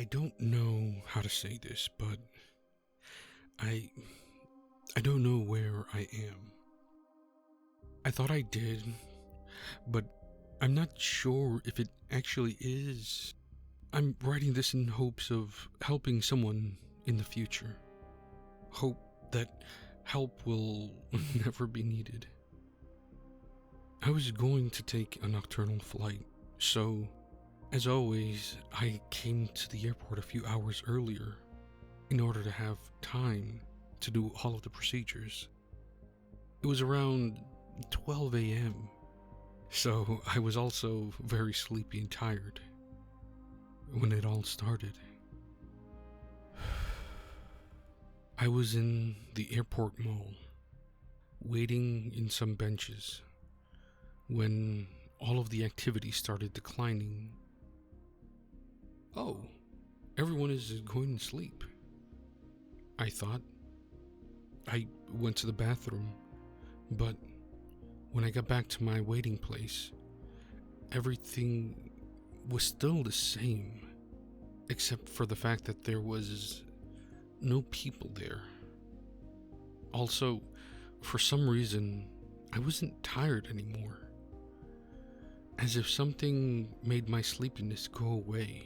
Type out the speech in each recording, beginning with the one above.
I don't know how to say this, but I don't know where I am. I thought I did, but I'm not sure if it actually is. I'm writing this in hopes of helping someone in the future. Hope that help will never be needed. I was going to take a nocturnal flight, so, as always, I came to the airport a few hours earlier in order to have time to do all of the procedures. It was around 12 a.m., so I was also very sleepy and tired when it all started. I was in the airport mall, waiting in some benches, when all of the activity started declining. Oh, everyone is going to sleep, I thought. I went to the bathroom, but when I got back to my waiting place, everything was still the same, except for the fact that there was no people there. Also, for some reason, I wasn't tired anymore, as if something made my sleepiness go away.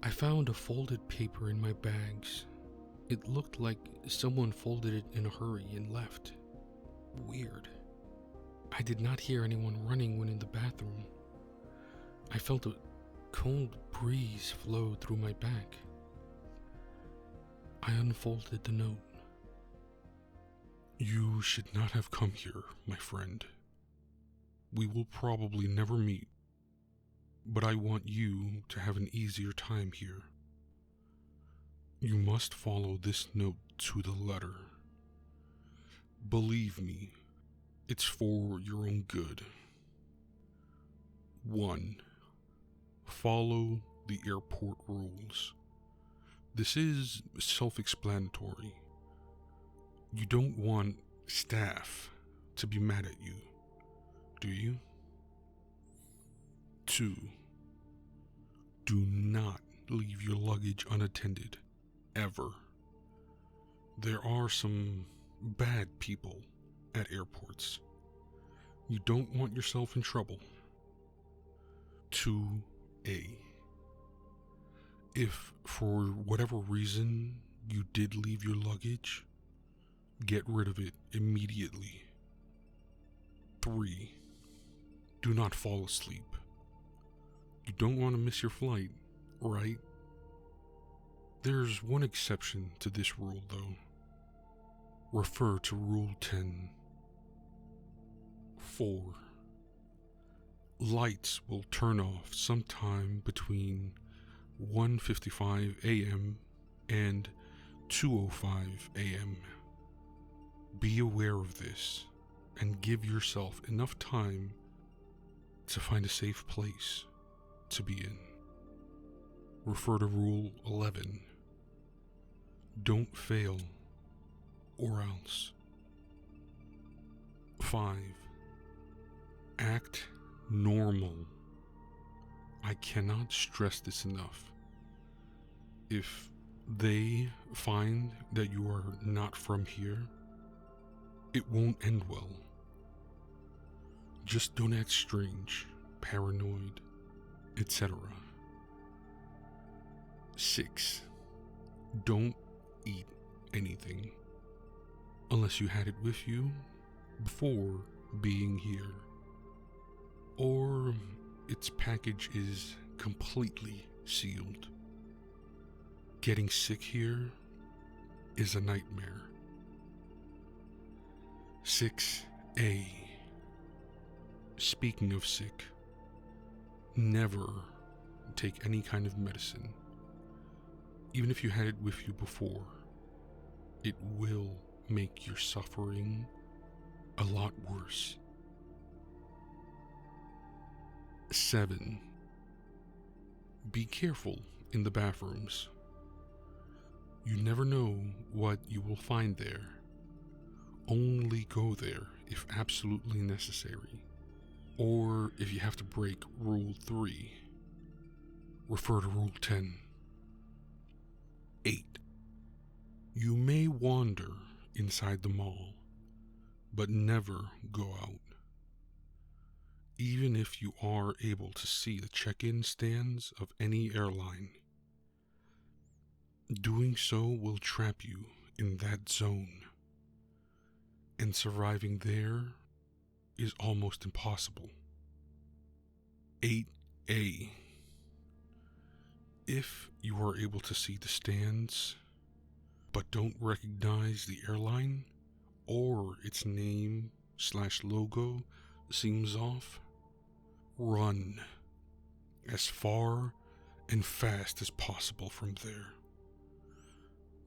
I found a folded paper in my bags. It looked like someone folded it in a hurry and left. Weird. I did not hear anyone running when in the bathroom. I felt a cold breeze flow through my back. I unfolded the note. You should not have come here, my friend. We will probably never meet, but I want you to have an easier time here. You must follow this note to the letter. Believe me, it's for your own good. 1. Follow the airport rules. This is self-explanatory. You don't want staff to be mad at you, do you? 2. Do not leave your luggage unattended, ever. There are some bad people at airports. You don't want yourself in trouble. 2A. If for whatever reason you did leave your luggage, get rid of it immediately. 3. Do not fall asleep. You don't want to miss your flight, right? There's one exception to this rule, though. Refer to Rule 10. 4. Lights will turn off sometime between 1:55 a.m. and 2:05 a.m. Be aware of this and give yourself enough time to find a safe place to be in. Refer to Rule 11. Don't fail, or else. 5. Act normal. I cannot stress this enough. If they find that you are not from here, it won't end well. Just don't act strange, paranoid, etc. 6. Don't eat anything unless you had it with you before being here, or its package is completely sealed. Getting sick here is a nightmare. 6A. Speaking of sick, never take any kind of medicine. Even if you had it with you before, it will make your suffering a lot worse. 7. Be careful in the bathrooms. You never know what you will find there. Only go there if absolutely necessary, or if you have to break Rule 3. Refer to Rule 10. 8. You may wander inside the mall, but never go out. Even if you are able to see the check-in stands of any airline, doing so will trap you in that zone, and surviving there is almost impossible. 8A. If you are able to see the stands, but don't recognize the airline, or its name/logo seems off, run as far and fast as possible from there.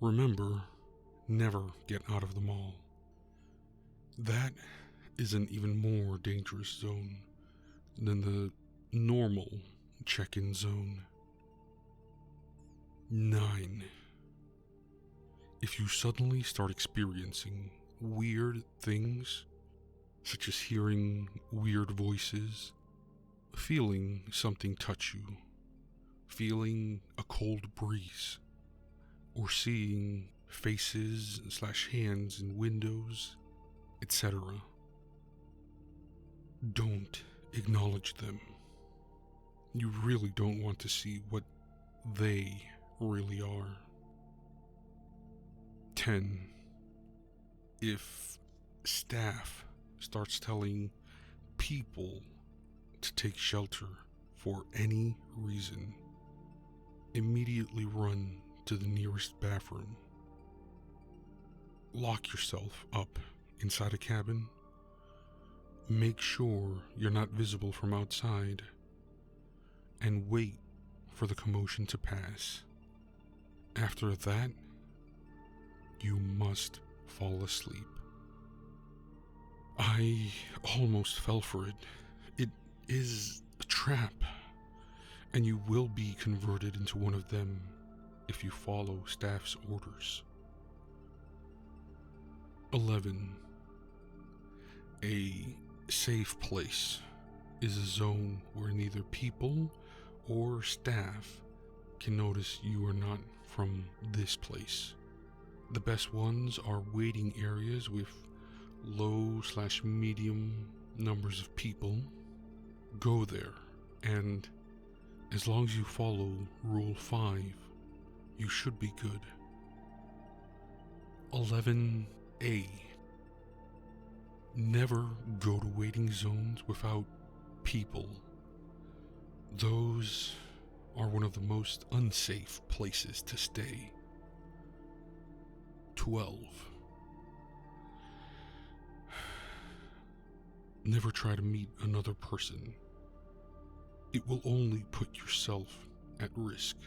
Remember, never get out of the mall. That is an even more dangerous zone than the normal check-in zone. 9. If you suddenly start experiencing weird things, such as hearing weird voices, feeling something touch you, feeling a cold breeze, or seeing faces/hands in windows, etc., don't acknowledge them. You really don't want to see what they really are. 10. If staff starts telling people to take shelter for any reason, immediately run to the nearest bathroom. Lock yourself up inside a cabin. Make sure you're not visible from outside, and wait for the commotion to pass. After that, you must fall asleep. I almost fell for it. It is a trap, and you will be converted into one of them if you follow staff's orders. 11. A safe place is a zone where neither people or staff can notice you are not from this place. The best ones are waiting areas with low/medium numbers of people. Go there, and as long as you follow Rule 5, you should be good. 11A. Never go to waiting zones without people. Those are one of the most unsafe places to stay. 12. Never try to meet another person. It will only put yourself at risk.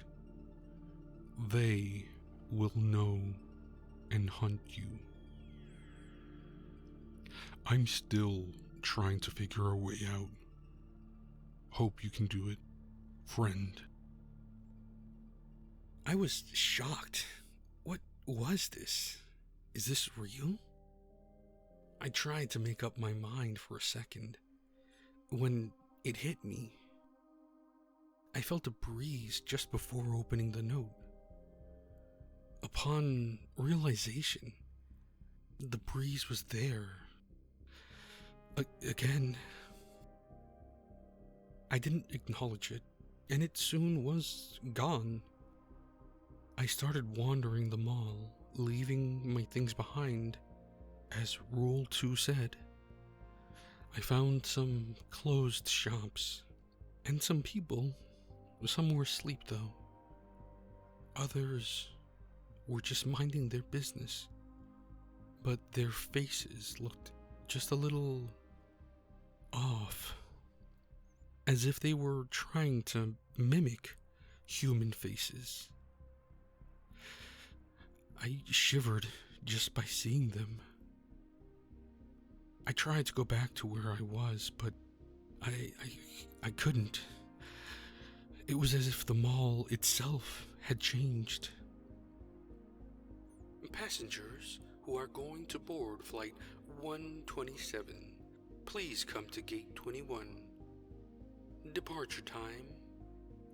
They will know and hunt you. I'm still trying to figure a way out. Hope you can do it, friend. I was shocked. What was this? Is this real? I tried to make up my mind for a second. When it hit me, I felt a breeze just before opening the note. Upon realization, the breeze was there. Again. I didn't acknowledge it, and it soon was gone. I started wandering the mall, leaving my things behind, as Rule 2 said. I found some closed shops, and some people. Some were asleep though. Others were just minding their business, but their faces looked just a little off, as if they were trying to mimic human faces. I shivered just by seeing them. I tried to go back to where I was, but I couldn't. It was as if the mall itself had changed. Passengers who are going to board flight 127, please come to gate 21. Departure time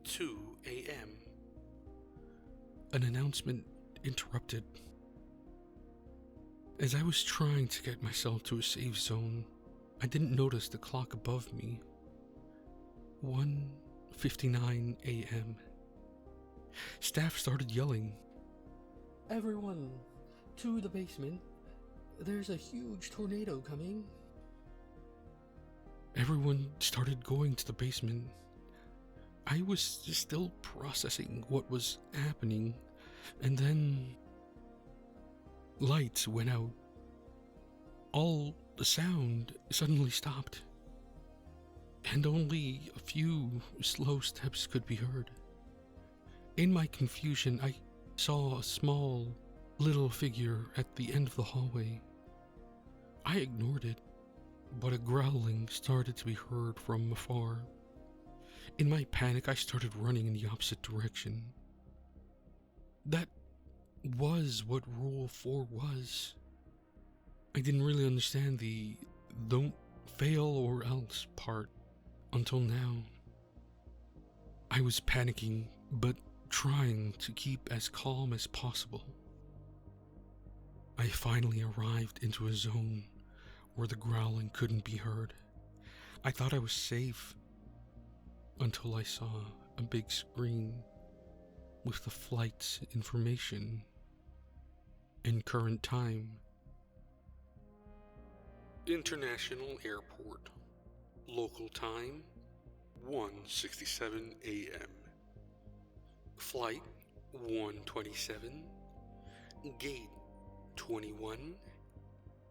2 a.m. An announcement interrupted. As I was trying to get myself to a safe zone, I didn't notice the clock above me. 1:59 a.m. Staff started yelling, "Everyone, to the basement. There's a huge tornado coming." Everyone started going to the basement. I was still processing what was happening, and then lights went out. All the sound suddenly stopped, and only a few slow steps could be heard. In my confusion, I saw a small, little figure at the end of the hallway. I ignored it, but a growling started to be heard from afar. In my panic, I started running in the opposite direction. That was what Rule 4 was. I didn't really understand the "don't fail or else" part until now. I was panicking, but trying to keep as calm as possible. I finally arrived into a zone where the growling couldn't be heard. I thought I was safe until I saw a big screen with the flight's information and current time. International Airport. Local time 1:67 a.m. Flight 127. Gate 21.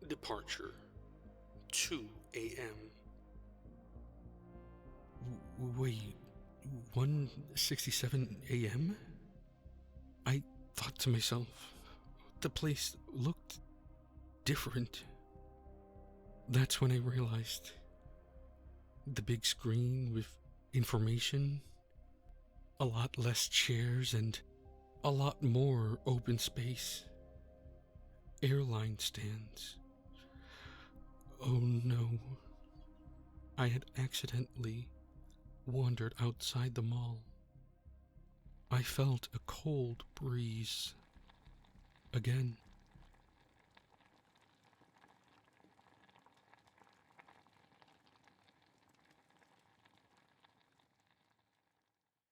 Departure 2 a.m. Wait, 1:67 a.m.? I thought to myself, the place looked different. That's when I realized the big screen with information, a lot less chairs, and a lot more open space. Airline stands. Oh no. I had accidentally wandered outside the mall. I felt a cold breeze. Again.